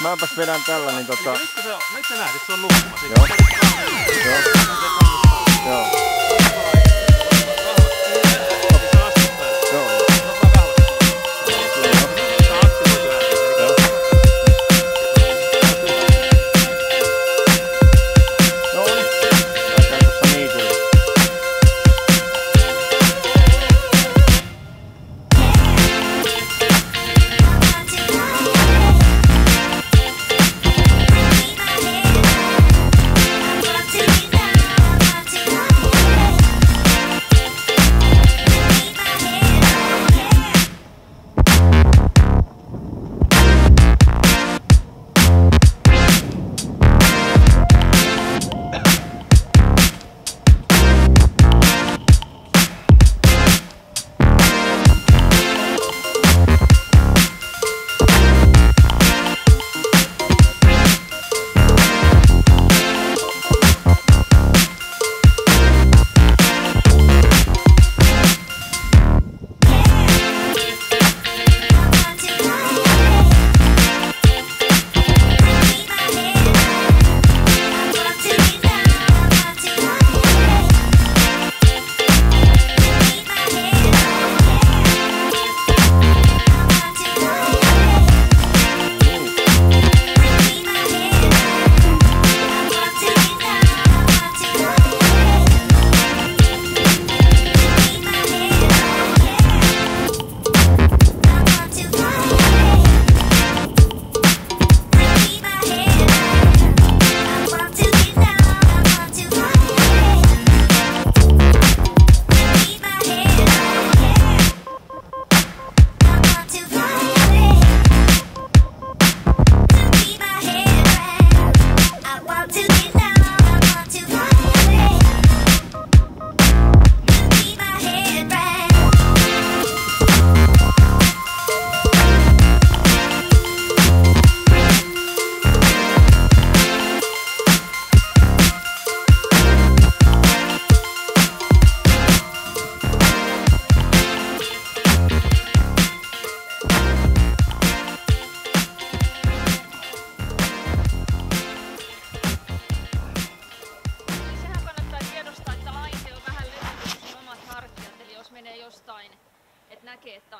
Mäpäs vedän tällä, niin Nyt sä näet, että se on nukkumassa. Joo.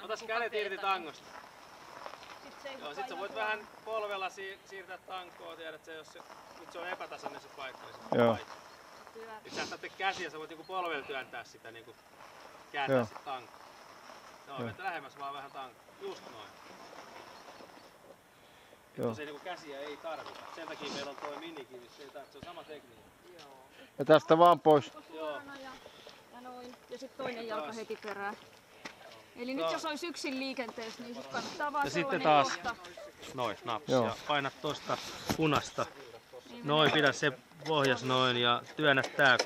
Otas kädet irti tangosta. Sit sä voit vähän polvella siirtää tankoa, tiedät se, jos nyt se on epätasainen se paikka, niin joo. Nyt sä saatte käsiä, sä voit niinku polvella työntää sitä, niinku kääntää sitä tankoa. Joo, vettä lähemmäs vaan vähän tankoa. Just noin. Tosiaan niinku käsiä ei tarvita. Sen takia meillä on toi minikivi, se on sama tekniikka. Ja tästä vaan pois. Joo. Ja noin. Ja sitten toinen jalka heti perään. Eli nyt jos olisi yksin liikenteessä, niin sit kannattaa vaan sitten taas noin, naps. Ja painat tosta punasta. Noin, pidä se pohjas noin ja työnnä tää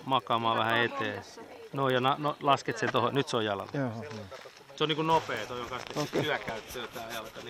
makaamaan vähän eteen. Noin ja lasket sen tohon. Nyt se on jalalla. Se on niinku nopea, toi on kanssa työkäyttöä tää jalka.